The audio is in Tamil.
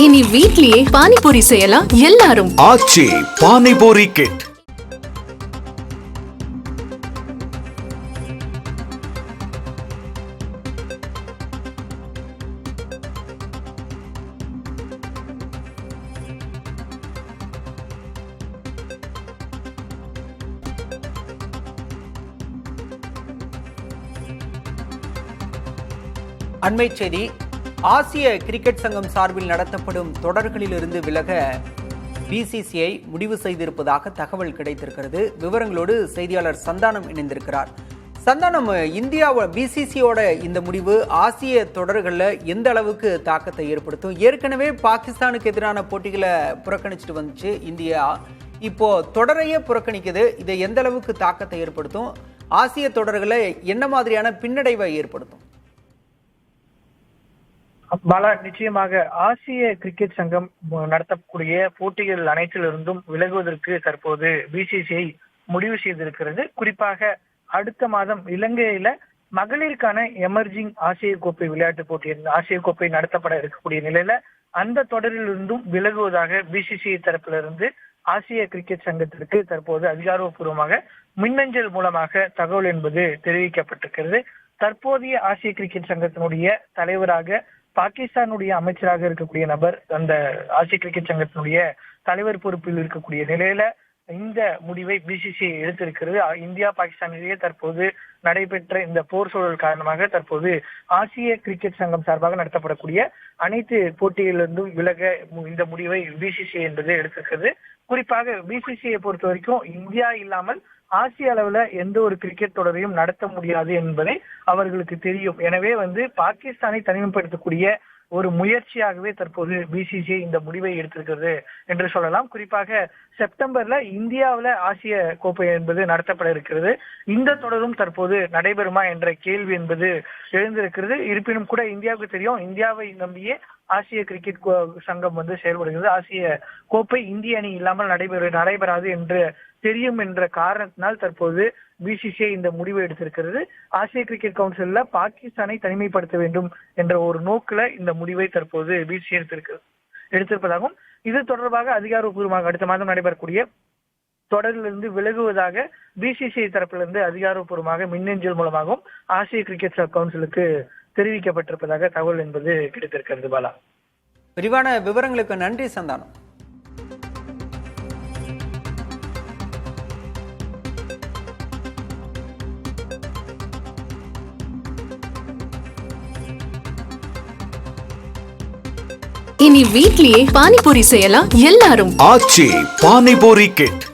இனி வீட்லயே பானிபூரி செய்யலாம் எல்லாரும். ஆச்சி பானிபூரி கிட். அண்மை செய்தி. ஆசிய கிரிக்கெட் சங்கம் சார்பில் நடத்தப்படும் தொடர்களிலிருந்து விலக பிசிசிஐ முடிவு செய்திருப்பதாக தகவல் கிடைத்திருக்கிறது. விவரங்களோடு செய்தியாளர் சந்தானம் இணைந்திருக்கிறார். சந்தானம், இந்தியாவோட பிசிசியோட இந்த முடிவு ஆசிய தொடர்களில் எந்த அளவுக்கு தாக்கத்தை ஏற்படுத்தும்? ஏற்கனவே பாகிஸ்தானுக்கு எதிரான போட்டிகளை புறக்கணிச்சிட்டு வந்துச்சு இந்தியா, இப்போ தொடரையே புறக்கணிக்குது. இதை எந்த அளவுக்கு தாக்கத்தை ஏற்படுத்தும்? ஆசிய தொடர்களை என்ன மாதிரியான பின்னடைவை ஏற்படுத்தும்? பாலா, நிச்சயமாக ஆசிய கிரிக்கெட் சங்கம் நடத்தக்கூடிய போட்டிகள் அனைத்திலிருந்தும் விலகுவதற்கு தற்போது பிசிசிஐ முடிவு செய்திருக்கிறது. குறிப்பாக அடுத்த மாதம் இலங்கையில மகளிருக்கான எமர்ஜிங் ஆசிய கோப்பை விளையாட்டு போட்டி ஆசிய கோப்பை நடத்தப்பட இருக்கக்கூடிய நிலையில அந்த தொடரிலிருந்தும் விலகுவதாக பிசிசிஐ தரப்பிலிருந்து ஆசிய கிரிக்கெட் சங்கத்திற்கு தற்போது அதிகாரப்பூர்வமாக மின்னஞ்சல் மூலமாக தகவல் என்பது தெரிவிக்கப்பட்டிருக்கிறது. தற்போதைய ஆசிய கிரிக்கெட் சங்கத்தினுடைய தலைவராக பாகிஸ்தானுடைய அமைச்சராக இருக்கக்கூடிய நபர் அந்த ஆசிய கிரிக்கெட் சங்கத்தினுடைய தலைவர் பொறுப்பில் இருக்கக்கூடிய நிலையில இந்த முடிவை பிசிசிஐ எடுத்திருக்கிறது. இந்தியா பாகிஸ்தான் இடையே தற்போது நடைபெற்ற இந்த போர் சூழல் காரணமாக தற்போது ஆசிய கிரிக்கெட் சங்கம் சார்பாக நடத்தப்படக்கூடிய அனைத்து போட்டிகளிலிருந்தும் விலக இந்த முடிவை பிசிசிஐ என்பது எடுத்திருக்கிறது. குறிப்பாக பிசிசிஐ பொறுத்த வரைக்கும் இந்தியா இல்லாமல் ஆசிய அளவுல எந்த ஒரு கிரிக்கெட் தொடரையும் நடத்த முடியாது என்பதை அவர்களுக்கு தெரியும். எனவே பாகிஸ்தானை தனிமைப்படுத்தக்கூடிய ஒரு முயற்சியாகவே தற்போது பிசிசிஐ இந்த முடிவை எடுத்திருக்கிறது என்று சொல்லலாம். குறிப்பாக செப்டம்பர்ல இந்தியாவில ஆசிய கோப்பை என்பது நடத்தப்பட இருக்கிறது. இந்த தொடரும் தற்போது நடைபெறுமா என்ற கேள்வி என்பது எழுந்திருக்கிறது. இருப்பினும் கூட இந்தியாவுக்கு தெரியும், இந்தியாவை நம்பியே ஆசிய கிரிக்கெட் சங்கம் செயல்படுகிறது. ஆசிய கோப்பை இந்திய அணி இல்லாமல் நடைபெறாது என்று தெரியும் என்ற காரணத்தினால் தற்போது பிசிசிஐ இந்த முடிவை எடுத்திருக்கிறது. ஆசிய கிரிக்கெட் கவுன்சில்ல பாகிஸ்தானை தனிமைப்படுத்த வேண்டும் என்ற ஒரு நோக்கில இந்த முடிவை தற்போது பிசிசிஐ எடுத்திருப்பதாகவும் இது தொடர்பாக அதிகாரப்பூர்வமாக அடுத்த மாதம் நடைபெறக்கூடிய தொடரிலிருந்து விலகுவதாக பிசிசிஐ தரப்பிலிருந்து அதிகாரப்பூர்வமாக மின்னஞ்சல் மூலமாகவும் ஆசிய கிரிக்கெட் கவுன்சிலுக்கு தெரிவிக்கப்பட்டிருப்பதாக தகவல் என்பது கிடைத்திருக்கிறது. பாலா, விரிவான விவரங்களுக்கு நன்றி சந்தானம். இனி வீட்லயே பானிபூரி செய்யலாம் எல்லாரும். ஆச்சி பானிபூரி கிட்.